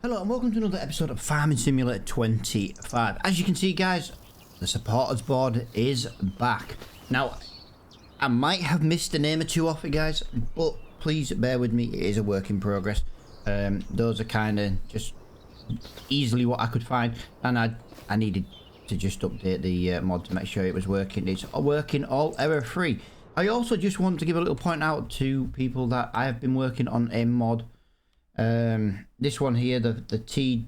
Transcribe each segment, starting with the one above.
Hello and welcome to another episode of Farming Simulator 25. As you can see guys, the supporters board is back. Now, I might have missed a name or two off it guys, but please bear with me, it is a work in progress. Those are kind of just easily what I could find, and I needed to just update the mod to make sure it was working. It's working all error free. I also just want to give a little point out to people that I have been working on a mod. This one here, the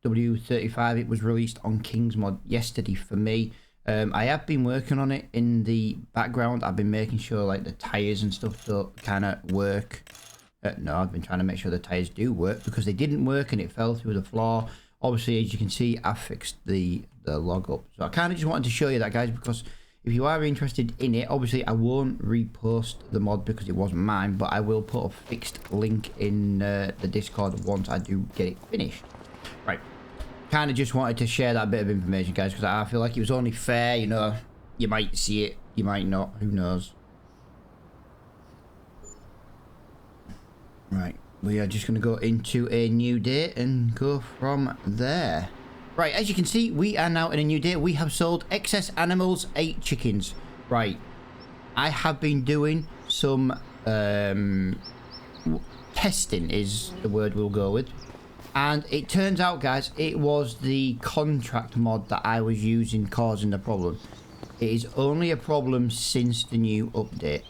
TW35, it was released on King's Mod yesterday for me. I have been working on it in the background. I've been making sure like the tires and stuff don't kind of work. No, I've been trying to make sure the tires do work because they didn't work and it fell through the floor. Obviously, as you can see, I fixed the log up. So I kind of just wanted to show you that guys, because if you are interested in it, obviously I won't repost the mod because it wasn't mine, but I will put a fixed link in the Discord once I do get it finished. Right, kind of just wanted to share that bit of information guys, because I feel like it was only fair, you know. You might see it, you might not, who knows. Right, we are just going to go into a new day and go from there. Right, as you can see, we are now in a new day. We have sold excess animals, 8 chickens. Right, I have been doing some testing is the word we'll go with. And it turns out, guys, it was the contract mod that I was using causing the problem. It is only a problem since the new update.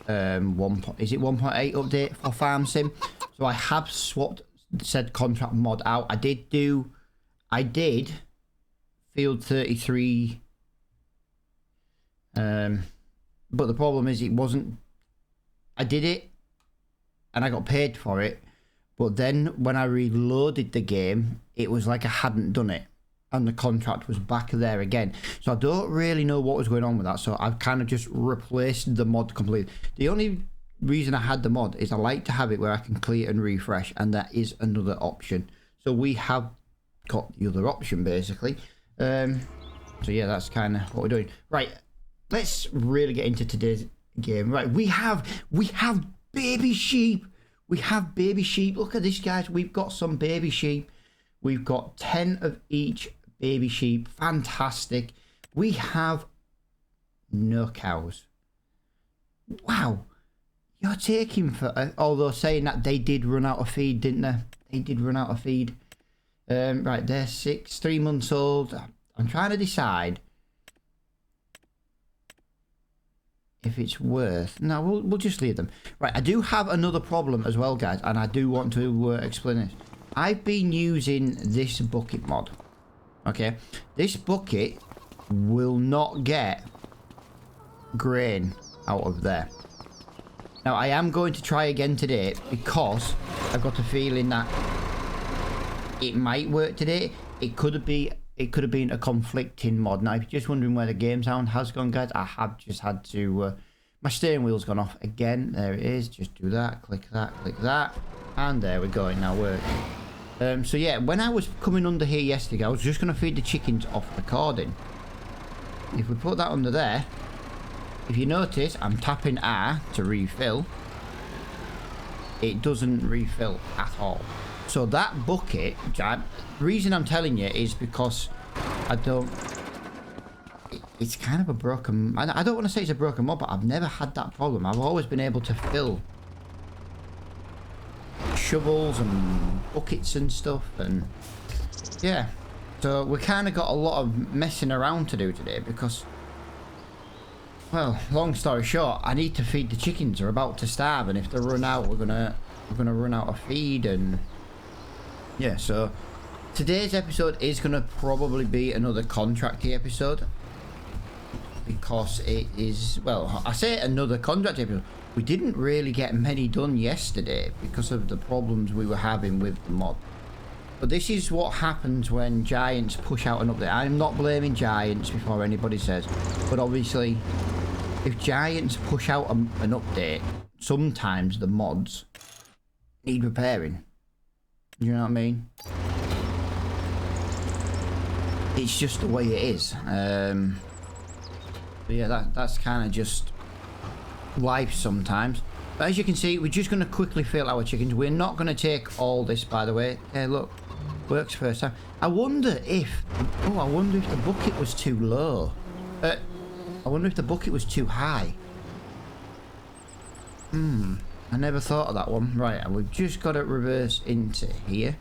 Is it 1.8 update for Farm Sim? So I have swapped said contract mod out. I did field 33, but the problem is it wasn't, I did it and I got paid for it, but then when I reloaded the game, it was like I hadn't done it and the contract was back there again. So I don't really know what was going on with that, so I've kind of just replaced the mod completely. The only reason I had the mod is I like to have it where I can clear and refresh, and that is another option. So we have got the other option basically. So yeah, that's kind of what we're doing. Right, let's really get into today's game. Right, we have baby sheep. We have baby sheep. Look at this guys, we've got some baby sheep. We've got 10 of each baby sheep. Fantastic. We have no cows. Wow, you're taking for although saying that they did run out of feed, didn't they? They did run out of feed. Right, they're 3 months old. I'm trying to decide if it's worth. No, we'll just leave them. Right, I do have another problem as well, guys, and I do want to explain this. I've been using this bucket mod. Okay, this bucket will not get grain out of there. Now, I am going to try again today because I've got a feeling that it might work today. It could have been a conflicting mod. Now, if you're just wondering where the game sound has gone, guys, I have just had to my steering wheel's gone off again. There it is. Just do that, click that, and there we go. It now works. So yeah, when I was coming under here yesterday, I was just going to feed the chickens off recording. If we put that under there, if you notice, I'm tapping R to refill. It doesn't refill at all. So that bucket, the reason I'm telling you is because it's kind of a broken, I don't want to say it's a broken mod, but I've never had that problem. I've always been able to fill shovels and buckets and stuff, and yeah. So we kind of got a lot of messing around to do today because, well, long story short, I need to feed the chickens. They're about to starve, and if they run out, we're gonna run out of feed. And yeah, so today's episode is going to probably be another contracty episode because it is, well, I say another contract episode. We didn't really get many done yesterday because of the problems we were having with the mod. But this is what happens when Giants push out an update. I'm not blaming Giants before anybody says, but obviously if Giants push out an update, sometimes the mods need repairing. You know what I mean? It's just the way it is. But yeah, that's kind of just life sometimes. But as you can see, we're just going to quickly fill our chickens. We're not going to take all this, by the way. Hey, look. Works first time. I wonder if... Oh, I wonder if the bucket was too low. I wonder if the bucket was too high. I never thought of that one. Right, and we've just got to reverse into here.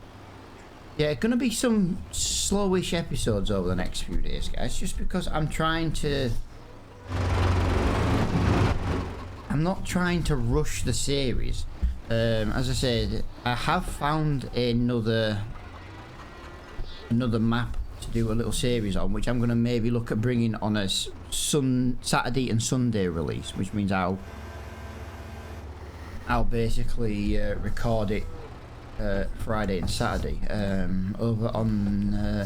Yeah, going to be some slowish episodes over the next few days, guys. Just because I'm trying to... I'm not trying to rush the series. As I said, I have found another map to do a little series on, which I'm going to maybe look at bringing on a Saturday and Sunday release, which means I'll basically record it Friday and Saturday over on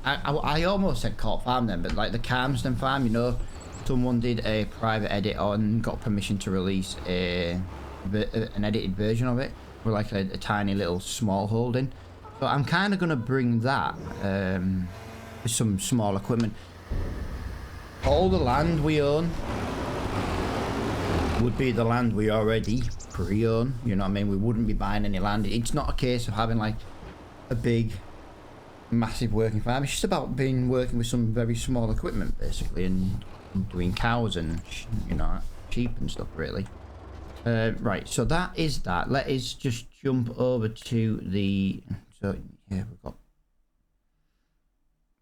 I almost said Court Farm then, but like the Calmsden farm, you know, someone did a private edit on, got permission to release an edited version of it with like a tiny little small holding. So I'm kind of going to bring that with some small equipment. All the land we own would be the land we already pre-own. You know what I mean? We wouldn't be buying any land. It's not a case of having like a big, massive working farm. It's just about working with some very small equipment basically, and doing cows and, you know, sheep and stuff really. Right, so that is that. Let us just jump over to the... So yeah,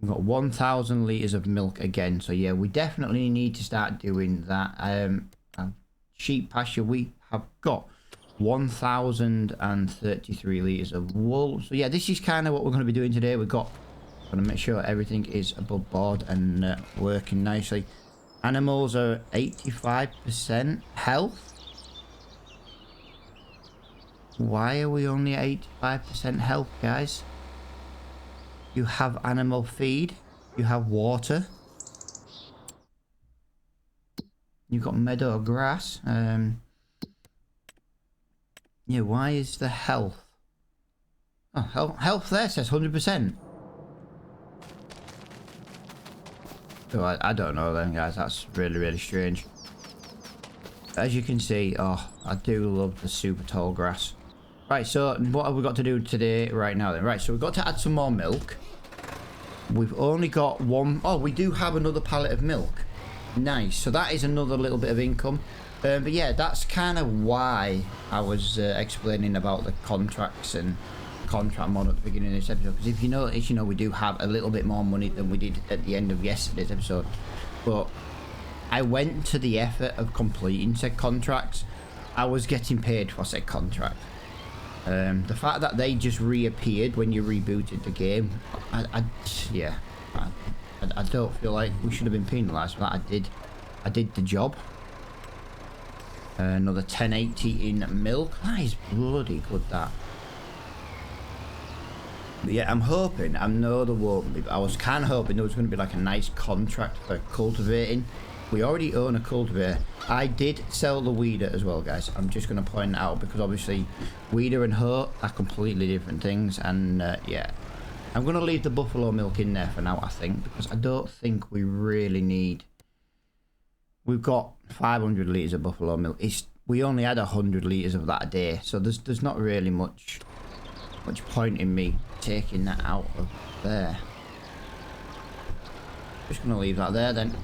we've got 1,000 litres of milk again. So yeah, we definitely need to start doing that. Sheep pasture, we have got 1,033 litres of wool. So yeah, this is kind of what we're going to be doing today. We're going to make sure everything is above board and working nicely. Animals are 85% health. Why are we only at 85% health, guys? You have animal feed. You have water. You've got meadow grass. Yeah, why is the health? Oh, health there says 100%. So I don't know then, guys. That's really, really strange. As you can see, oh, I do love the super tall grass. Right, so what have we got to do today right now then? Right, so we've got to add some more milk. We've only got one... Oh, we do have another pallet of milk. Nice. So that is another little bit of income. But yeah, that's kind of why I was explaining about the contracts and contract mod at the beginning of this episode. Because if you notice, you know, we do have a little bit more money than we did at the end of yesterday's episode. But I went to the effort of completing said contracts. I was getting paid for said contract. The fact that they just reappeared when you rebooted the game, I don't feel like we should have been penalised for that. I did the job. Another 1080 in milk. That is bloody good, that. But yeah, I'm hoping, I know there won't be, but I was kind of hoping there was going to be like a nice contract for cultivating. We already own a cultivator. I did sell the weeder as well, guys. I'm just going to point it out because obviously weeder and hoe are completely different things. And yeah, I'm going to leave the buffalo milk in there for now, I think, because I don't think we really need... We've got 500 litres of buffalo milk. We only had 100 litres of that a day, so there's not really much point in me taking that out of there. Just going to leave that there then.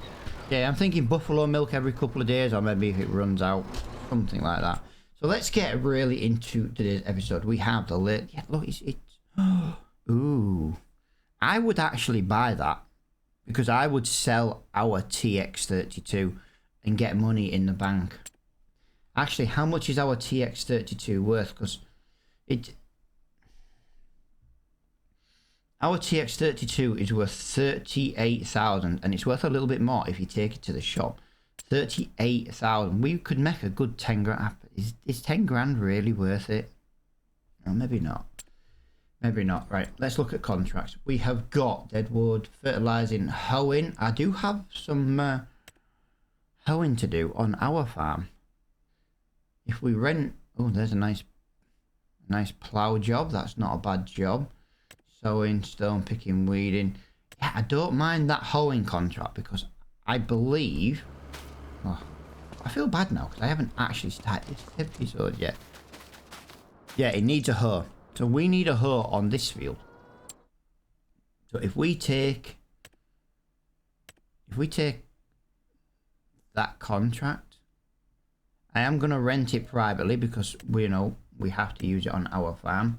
Yeah, I'm thinking buffalo milk every couple of days, or maybe if it runs out, something like that. So let's get really into today's episode. We have the lid. Yeah, look, it's ooh. I would actually buy that because I would sell our TX32 and get money in the bank. Actually, how much is our TX32 worth? Because our TX32 is worth 38,000, and it's worth a little bit more if you take it to the shop. 38,000. We could make a good 10 grand. Is 10 grand really worth it? No, maybe not. Maybe not. Right, let's look at contracts. We have got deadwood, fertilizing, hoeing. I do have some hoeing to do on our farm. If we rent... Oh, there's a nice plough job. That's not a bad job. Sowing, stone picking, weeding. Yeah, I don't mind that hoeing contract because I believe... Oh, I feel bad now because I haven't actually started this episode yet. Yeah, it needs a hoe. So we need a hoe on this field. So if we take that contract, I am going to rent it privately because we know we have to use it on our farm.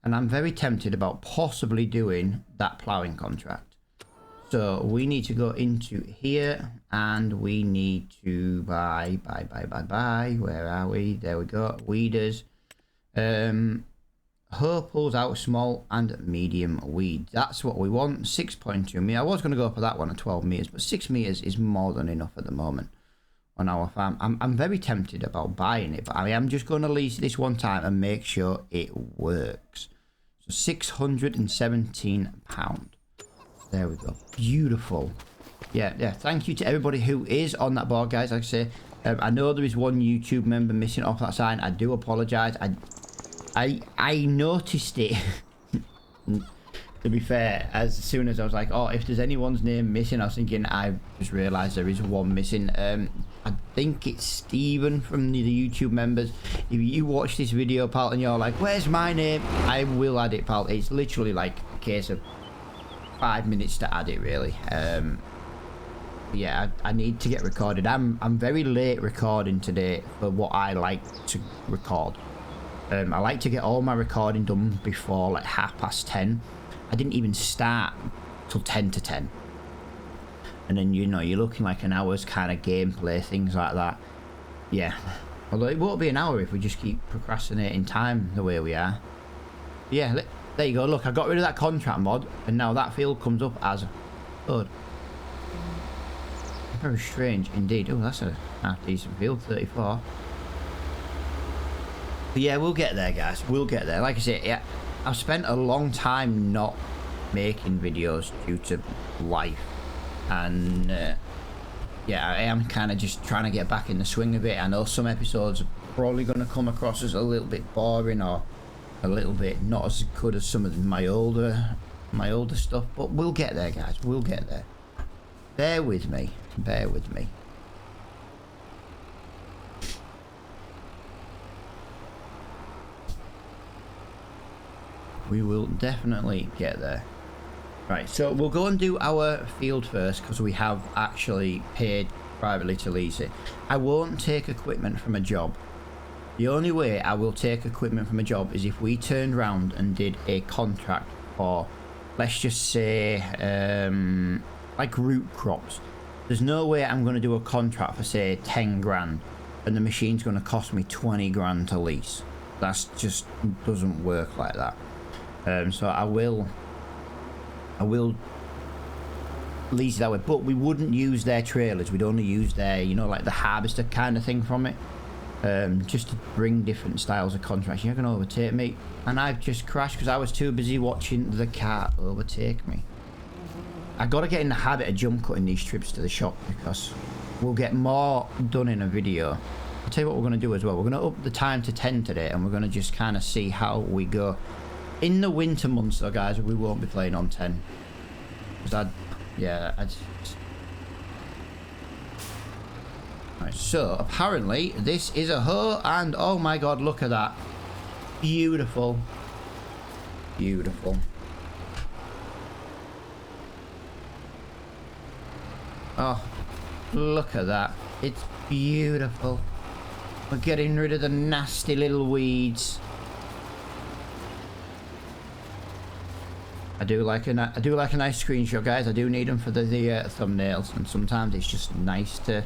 And I'm very tempted about possibly doing that ploughing contract. So we need to go into here and we need to buy. Where are we? There we go. Weeders. Hoe pulls out small and medium weeds. That's what we want. 6.2 meters. I was going to go for that one at 12 meters, but 6 meters is more than enough at the moment on our farm. I'm very tempted about buying it, but I am just going to lease this one time and make sure it works. So £617. There we go. Beautiful. Yeah. Thank you to everybody who is on that board, guys. Like I say, I know there is one YouTube member missing off that sign. I do apologise. I noticed it. To be fair, as soon as I was like, oh, if there's anyone's name missing, I was thinking, I just realised there is one missing. I think it's Stephen from the YouTube members. If you watch this video, pal, and you're like, where's my name? I will add it, pal. It's literally like a case of 5 minutes to add it, really. Yeah, I need to get recorded. I'm very late recording today for what I like to record. I like to get all my recording done before like 10:30. I didn't even start till 10 to 10. And then, you know, you're looking like an hour's kind of gameplay, things like that. Yeah. Although it won't be an hour if we just keep procrastinating time the way we are. Yeah, there you go. Look, I got rid of that contract mod, and now that field comes up as good. Very strange indeed. Oh, that's a half decent field, 34. But yeah, we'll get there, guys. We'll get there. Like I said, yeah, I've spent a long time not making videos due to life. And yeah, I am kind of just trying to get back in the swing of it. I know some episodes are probably going to come across as a little bit boring or a little bit not as good as some of my older stuff. But we'll get there, guys. We'll get there. Bear with me. Bear with me. We will definitely get there. Right, so we'll go and do our field first because we have actually paid privately to lease it. I won't take equipment from a job. The only way I will take equipment from a job is if we turned around and did a contract for, let's just say, like root crops. There's no way I'm going to do a contract for, say, 10 grand and the machine's going to cost me 20 grand to lease. That just doesn't work like that. So I will lease it that way, but we wouldn't use their trailers. We'd only use their, you know, like the harvester kind of thing from it, just to bring different styles of contracts. You're going to overtake me, and I've just crashed because I was too busy watching the car overtake me. I got to get in the habit of jump cutting these trips to the shop because we'll get more done in a video. I'll tell you what we're going to do as well. We're going to up the time to 10 today, and we're going to just kind of see how we go. In the winter months, though, guys, we won't be playing on 10. Because Right, so apparently this is a hoe, and oh my god, look at that. Beautiful. Beautiful. Oh, look at that. It's beautiful. We're getting rid of the nasty little weeds. I do like a nice screenshot, guys. I do need them for the thumbnails, and sometimes it's just nice to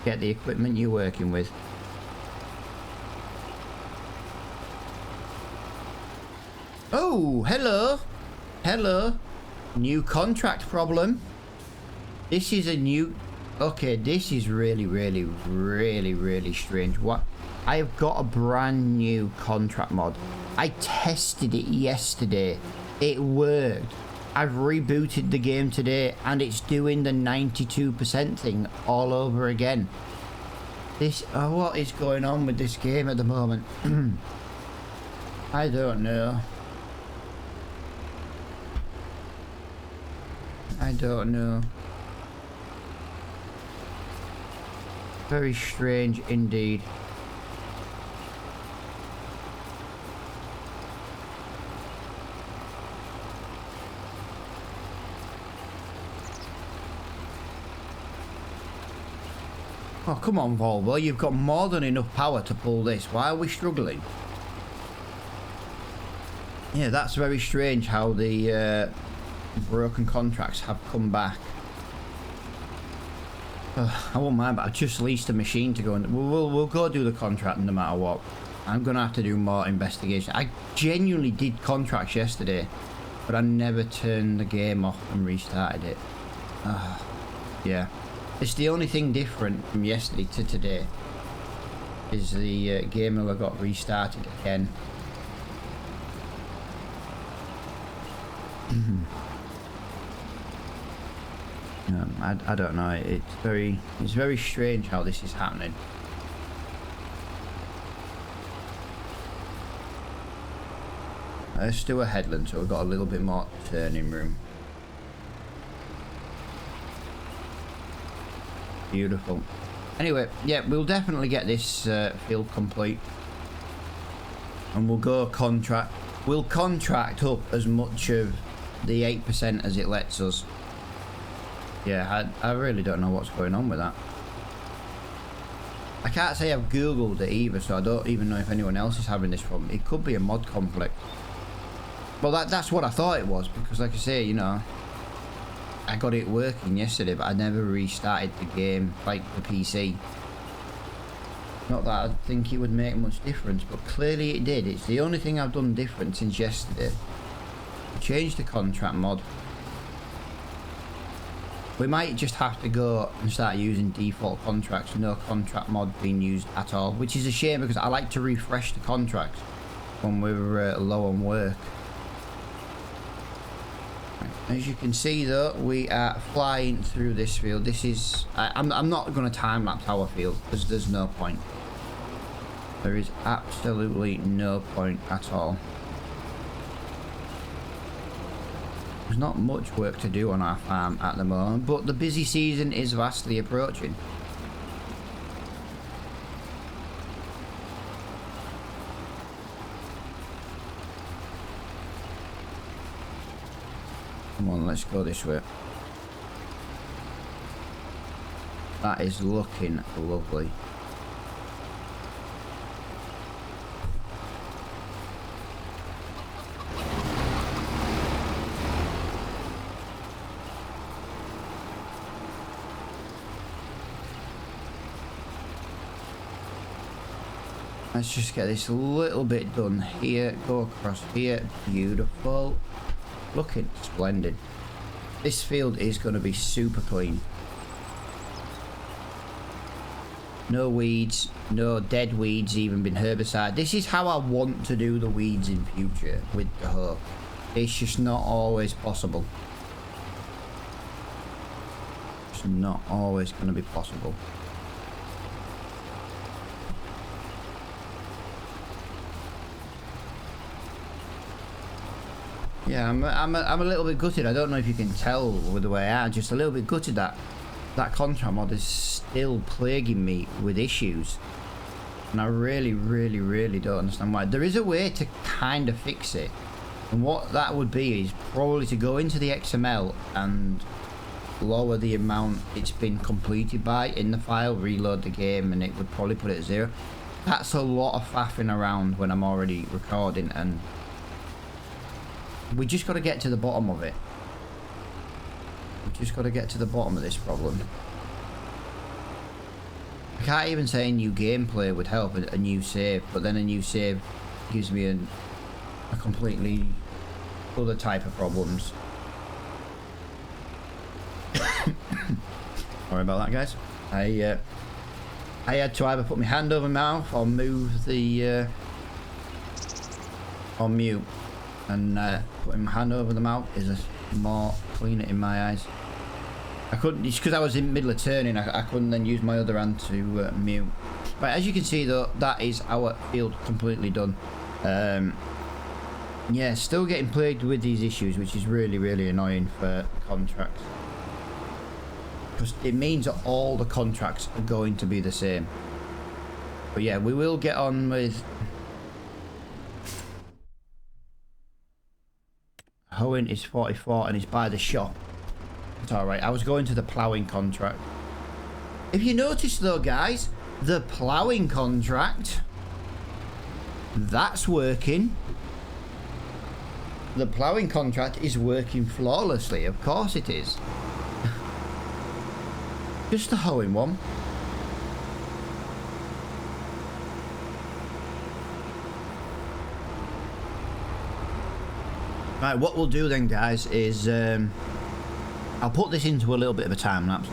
get the equipment you're working with. Oh, hello. Hello. New contract problem. This is a new... Okay, this is really strange. What? I've got a brand new contract mod. I tested it yesterday. It worked. I've rebooted the game today and it's doing the 92% thing all over again. What is going on with this game at the moment? I don't know. Very strange indeed. Oh, come on, Volvo. You've got more than enough power to pull this. Why are we struggling? Yeah, that's very strange how the broken contracts have come back. I won't mind, but I've just leased a machine to go and we'll go do the contract no matter what. I'm going to have to do more investigation. I genuinely did contracts yesterday, but I never turned the game off and restarted it. Yeah. It's the only thing different from yesterday to today is the game will have got restarted again. I don't know. It's very strange how this is happening. Let's do a headland so we've got a little bit more turning room. Beautiful. Anyway, yeah, we'll definitely get this field complete. And we'll go contract. We'll contract up as much of the 8% as it lets us. Yeah, I really don't know what's going on with that. I can't say I've Googled it either, so I don't even know if anyone else is having this problem. It could be a mod conflict. Well, that's what I thought it was, because like I say, you know, I got it working yesterday, but I never restarted the game, like the PC. Not that I think it would make much difference, but clearly it did. It's the only thing I've done different since yesterday. Changed the contract mod. We might just have to go and start using default contracts, no contract mod being used at all, which is a shame because I like to refresh the contracts when we're low on work. As you can see though, we are flying through this field. This is... I'm not going to time-lapse our field because there's no point. There is absolutely no point at all. There's not much work to do on our farm at the moment, but the busy season is vastly approaching. Come on, let's go this way. That is looking lovely. Let's just get this a little bit done here. Go across here. Beautiful. Looking splendid. This field is going to be super clean. No weeds, no dead weeds even been herbicide. This is how I want to do the weeds in future with the hoe. It's just not always possible. It's not always going to be possible. Yeah, I'm a little bit gutted. I don't know if you can tell with the way I am. Just a little bit gutted that that contract mod is still plaguing me with issues, and I really don't understand why. There is a way to kind of fix it, and what that would be is probably to go into the XML and lower the amount it's been completed by in the file, reload the game, and it would probably put it at 0. That's a lot of faffing around when I'm already recording, and we just got to get to the bottom of it. We just got to get to the bottom of this problem. I can't even say a new gameplay would help, a new save, but then a new save gives me a completely other type of problems. Sorry about that, guys. I had to either put my hand over my mouth or move the on mute. And putting my hand over the mouth is a more cleaner in my eyes. I couldn't, it's because I was in the middle of turning, I couldn't then use my other hand to mute. But as you can see though, that is our field completely done. Yeah, still getting plagued with these issues, which is really annoying for contracts. because it means that all the contracts are going to be the same. But yeah, we will get on with hoeing is 44 and it's by the shop. It's alright. I was going to the ploughing contract. If you notice though, guys, the ploughing contract, that's working. The ploughing contract is working flawlessly. Of course it is. Just the hoeing one. Right, what we'll do then, guys, is I'll put this into a little bit of a time lapse.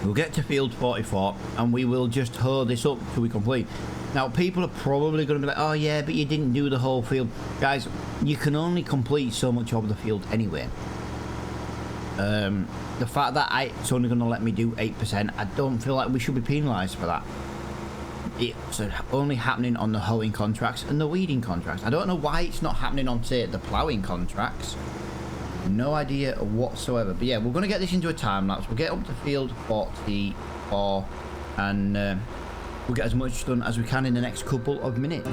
We'll get to field 44 and we will just hoe this up till we complete. Now, people are probably going to be like, oh yeah, but you didn't do the whole field. Guys, you can only complete so much of the field anyway. The fact that it's only going to let me do 8%, I don't feel like we should be penalised for that. It's only happening on the hoeing contracts and the weeding contracts. I don't know why it's not happening on, say, the ploughing contracts. No idea whatsoever. But yeah, we're going to get this into a time lapse. We'll get up to field 44 and we'll get as much done as we can in the next couple of minutes.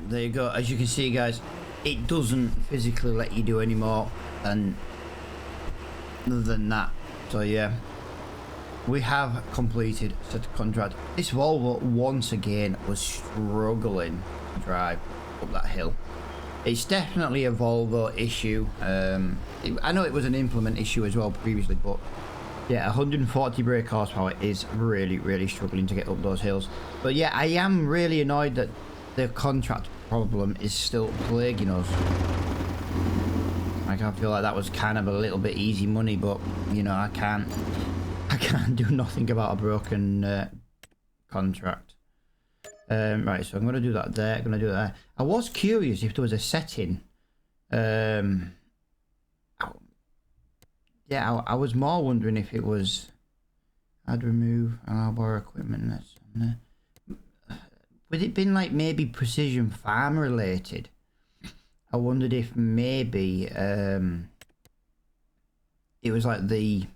There you go. As you can see, guys, it doesn't physically let you do any more than that. So yeah, we have completed such a contract. This Volvo once again was struggling to drive up that hill. It's definitely a Volvo issue. I know it was an implement issue as well previously, but yeah, 140 brake horsepower is really struggling to get up those hills. But yeah, I am really annoyed that the contract problem is still plaguing us. Like, I feel like that was kind of a little bit easy money, but you know, I can't do nothing about a broken contract. Right, so I'm gonna do that there. I'm gonna do that there. I was curious if there was a setting. Yeah, I was more wondering if it was. I'd remove allow borrow equipment. That's on there. Would it been like maybe precision farm related? I wondered if maybe it was like the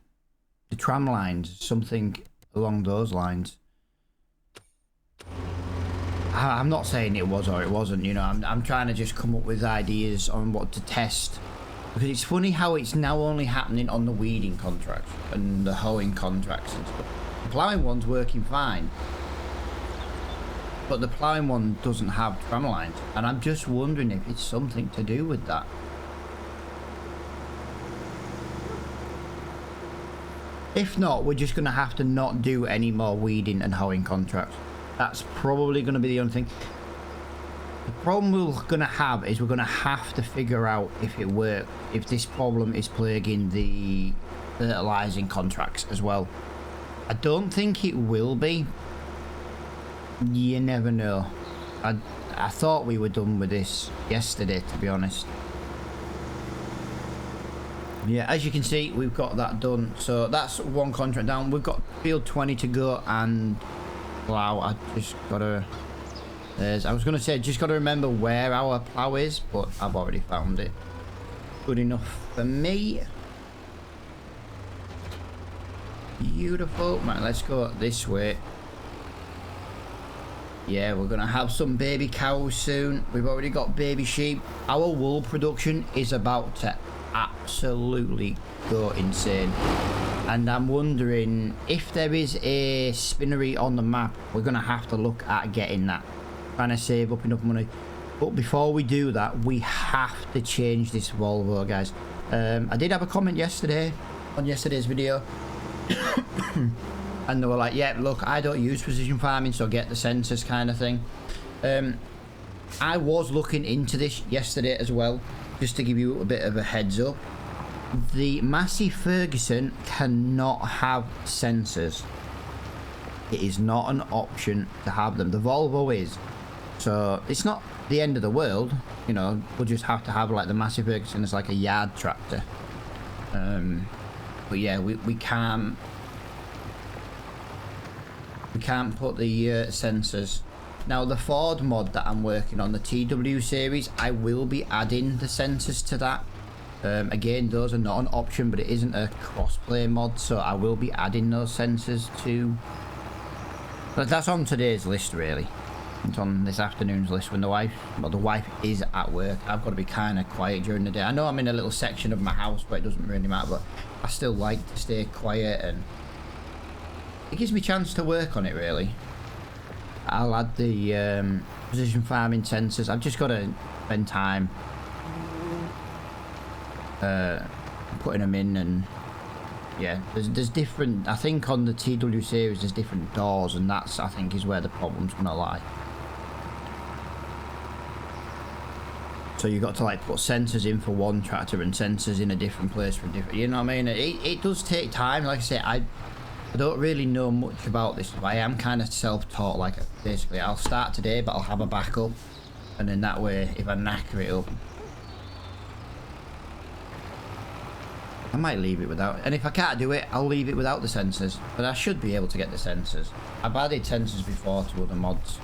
tram lines, something along those lines. I'm not saying it was or it wasn't, you know, I'm trying to just come up with ideas on what to test. Because it's funny how it's now only happening on the weeding contracts and the hoeing contracts and stuff. The ploughing one's working fine. But the ploughing one doesn't have tram lines, and I'm just wondering if it's something to do with that. If not, we're just going to have to not do any more weeding and hoeing contracts. That's probably going to be the only thing. The problem we're going to have is we're going to have to figure out if it works, if this problem is plaguing the fertilising contracts as well. I don't think it will be. You never know. I thought we were done with this yesterday, to be honest. Yeah, as you can see, we've got that done. So that's one contract down. We've got field 20 to go, and wow, I just gotta. I was gonna say, just gotta remember where our plough is, but I've already found it. Good enough for me. Beautiful. Right, let's go this way. Yeah, we're gonna have some baby cows soon. We've already got baby sheep. Our wool production is about to absolutely go insane, and I'm wondering if there is a spinnery on the map. We're gonna have to look at getting that, trying to save up enough money. But before we do that, we have to change this Volvo, guys. I did have a comment yesterday on yesterday's video and they were like, yeah, look, I don't use precision farming, so get the sensors kind of thing. I was looking into this yesterday as well, just to give you a bit of a heads up. The Massey Ferguson cannot have sensors. It is not an option to have them. The Volvo is. So it's not the end of the world, you know. We'll just have to have like the Massey Ferguson as like a yard tractor. But yeah, we can't put the sensors. Now the Ford mod that I'm working on, the TW series, I will be adding the sensors to that. Again, those are not an option, but it isn't a cross-play mod, so I will be adding those sensors to. But that's on today's list, really. It's on this afternoon's list when the wife is at work. I've got to be kind of quiet during the day. I know I'm in a little section of my house, but it doesn't really matter. But I still like to stay quiet, and it gives me a chance to work on it, really. I'll add the precision farming sensors. I've just got to spend time putting them in, and yeah, there's different. I think on the TW series there's different doors, and that's, I think, is where the problem's gonna lie. So you got to like put sensors in for one tractor and sensors in a different place for different. You know what I mean? It does take time. Like I say, I don't really know much about this. I am kind of self-taught. Like, basically, I'll start today, but I'll have a backup, and then that way, if I knacker it up, I might leave it without. And if I can't do it, I'll leave it without the sensors. But I should be able to get the sensors. I've added sensors before to other mods.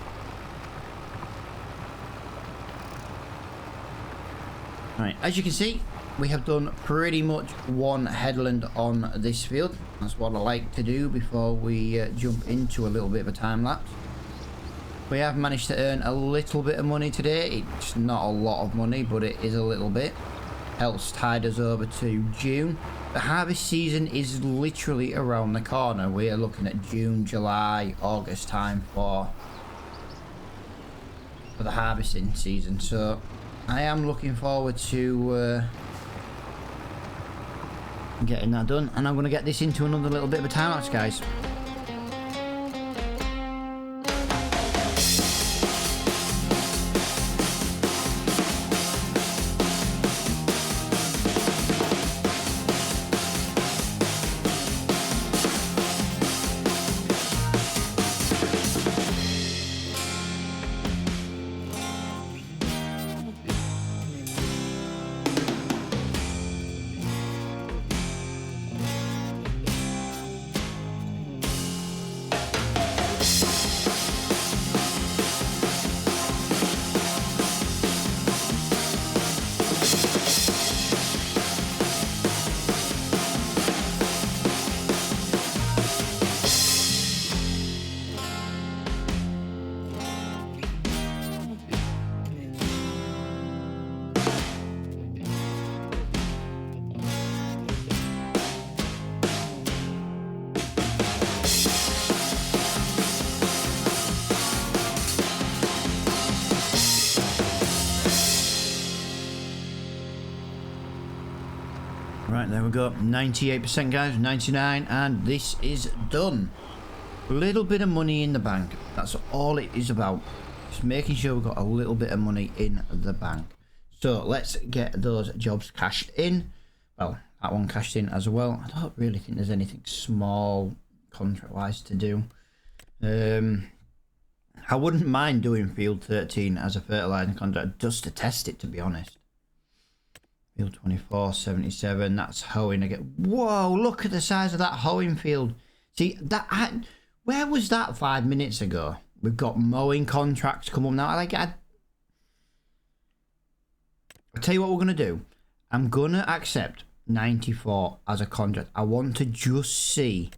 Right, as you can see, we have done pretty much one headland on this field. That's what I like to do before we jump into a little bit of a time lapse. We have managed to earn a little bit of money today. It's not a lot of money, but it is a little bit. Helps tide us over to June. The harvest season is literally around the corner. We are looking at June, July, August time for the harvesting season. So I am looking forward to getting that done, and I'm going to get this into another little bit of a time lapse, guys. Right, there we go. 98%, guys. 99, and this is done. A little bit of money in the bank. That's all it is about. Just making sure we've got a little bit of money in the bank. So let's get those jobs cashed in. Well, that one cashed in as well. I don't really think there's anything small contract-wise to do. I wouldn't mind doing field 13 as a fertilizer contract just to test it, to be honest. Field 24, 77. That's hoeing again. Whoa, look at the size of that hoeing field. See, where was that 5 minutes ago? We've got mowing contracts come up now. I'll tell you what we're going to do. I'm going to accept 94 as a contract. I want to just see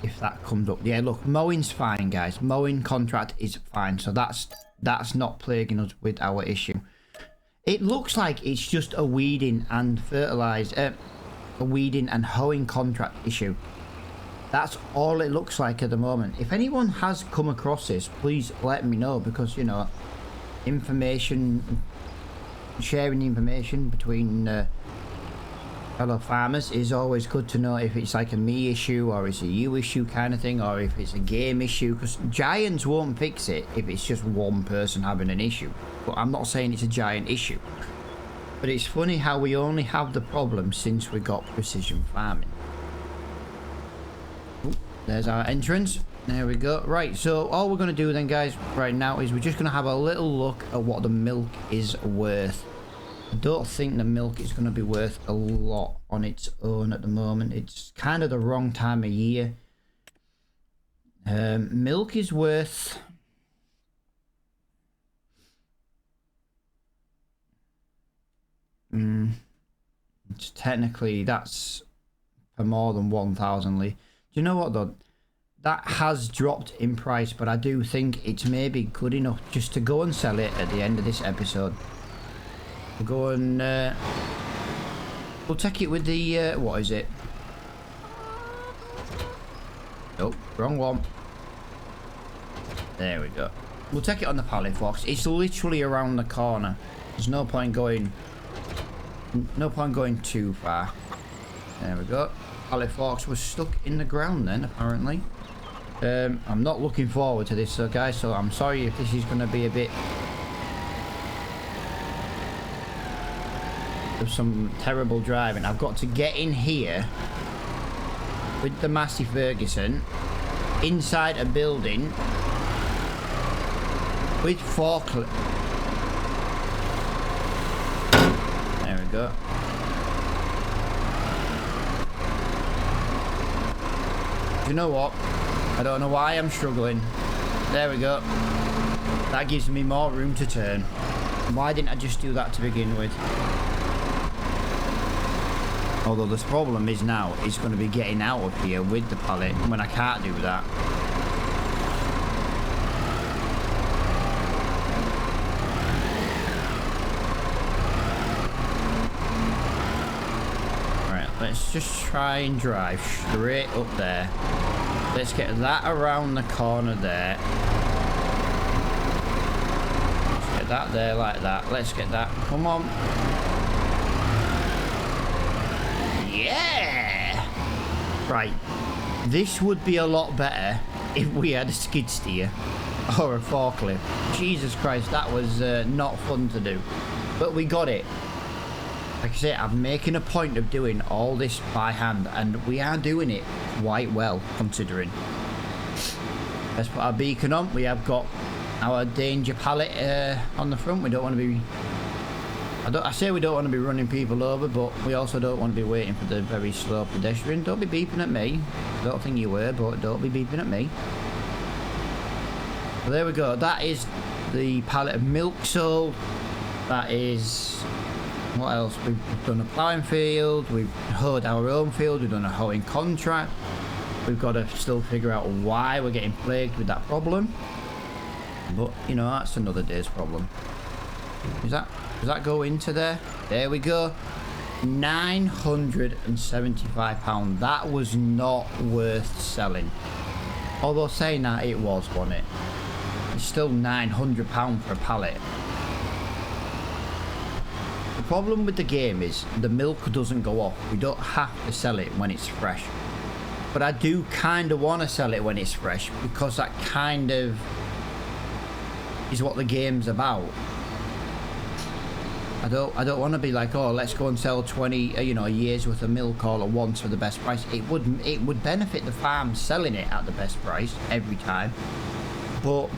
if that comes up. Yeah, look, mowing's fine, guys. Mowing contract is fine. So that's not plaguing us with our issue. It looks like it's just a weeding and a weeding and hoeing contract issue. That's all it looks like at the moment. If anyone has come across this, please let me know, because, you know, information, sharing information between fellow farmers is always good to know, if it's like a me issue or it's a you issue kind of thing, or if it's a game issue, because giants won't fix it if it's just one person having an issue. But I'm not saying it's a giant issue, but it's funny how we only have the problem since we got precision farming. Ooh, there's our entrance. There we go. Right, so all we're going to do then, guys, right now is we're just going to have a little look at what the milk is worth. I don't think the milk is going to be worth a lot on its own at the moment. It's kind of the wrong time of year. Milk is worth... it's technically, that's for more than 1,000 litres. Do you know what though? That has dropped in price, but I do think it's maybe good enough just to go and sell it at the end of this episode. We'll go and we'll take it with the what is it? Oh, wrong one. There we go. We'll take it on the pallet box. It's literally around the corner. There's no point going too far. There we go. Pallet forks was stuck in the ground then, apparently. I'm not looking forward to this, so guys, so I'm sorry if this is going to be a bit of some terrible driving. I've got to get in here with the Massey Ferguson inside a building with forklift. There we go. Do you know what? I don't know why I'm struggling. There we go. That gives me more room to turn. Why didn't I just do that to begin with? Although the problem is now, it's going to be getting out of here with the pallet when I can't do that. Right, let's just try and drive straight up there. Let's get that around the corner there. Let's get that there like that. Let's get that. Come on. Yeah! Right. This would be a lot better if we had a skid steer or a forklift. Jesus Christ, that was not fun to do. But we got it. Like I say, I'm making a point of doing all this by hand, and we are doing it quite well, considering. Let's put our beacon on. We have got our danger pallet on the front. We don't want to be... I say we don't want to be running people over, but we also don't want to be waiting for the very slow pedestrian. Don't be beeping at me. I don't think you were, but don't be beeping at me. So there we go. That is the pallet of milk sold. That is... What else? We've done a ploughing field. We've hoed our own field. We've done a hoeing contract. We've got to still figure out why we're getting plagued with that problem. But, you know, that's another day's problem. Does that go into there? There we go. £975. That was not worth selling. Although saying that, it was, wasn't it? It's still £900 for a pallet. The problem with the game is the milk doesn't go off. We don't have to sell it when it's fresh. But I do kind of want to sell it when it's fresh, because that kind of is what the game's about. I don't want to be like, oh, let's go and sell 20 a year's worth of milk all at once for the best price. It would benefit the farm selling it at the best price every time, but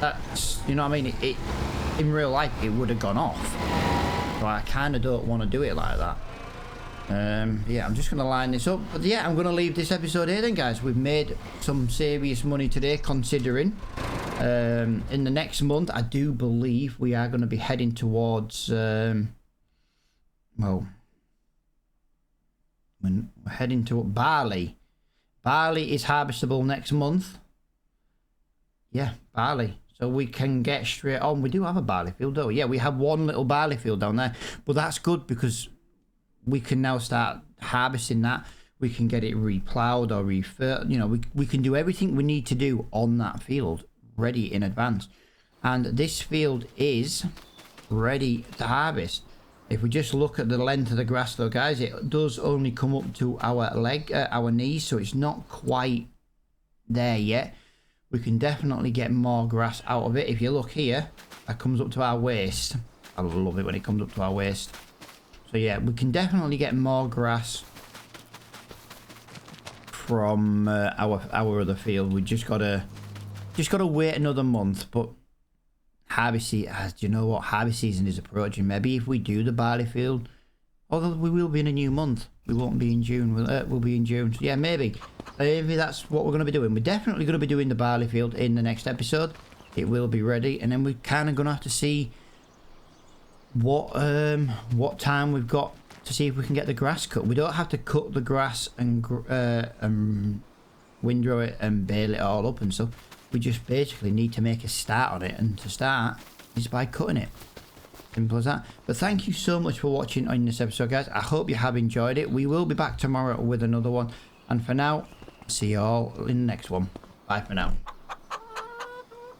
that's, you know what I mean, it in real life it would have gone off. So I kind of don't want to do it like that. Yeah, I'm just going to line this up. But yeah, I'm going to leave this episode here then, guys. We've made some serious money today, considering. In the next month, I do believe we are going to be heading towards... well, we're heading to barley. Barley is harvestable next month. Yeah, barley. So we can get straight on. We do have a barley field, though. Yeah, we have one little barley field down there. But that's good because we can now start harvesting that. We can get it reploughed or referred. You know, we can do everything we need to do on that field ready in advance. And this field is ready to harvest. If we just look at the length of the grass, though, guys, it does only come up to our our knees. So it's not quite there yet. We can definitely get more grass out of it. If you look here, that comes up to our waist. I love it when it comes up to our waist. So yeah, we can definitely get more grass from our other field. We just gotta wait another month. But harvest season, do you know what? Harvest season is approaching. Maybe if we do the barley field, although we will be in a new month. We won't be in June. We'll be in June. So yeah, maybe that's what we're going to be doing. We're definitely going to be doing the barley field in the next episode. It will be ready, and then we're kind of going to have to see what time we've got to see if we can get the grass cut. We don't have to cut the grass and windrow it and bale it all up and stuff. We just basically need to make a start on it, and to start is by cutting it. Simple as that. But thank you so much for watching on this episode, guys. I hope you have enjoyed it. We will be back tomorrow with another one, and for now, see you all in the next one. Bye for now.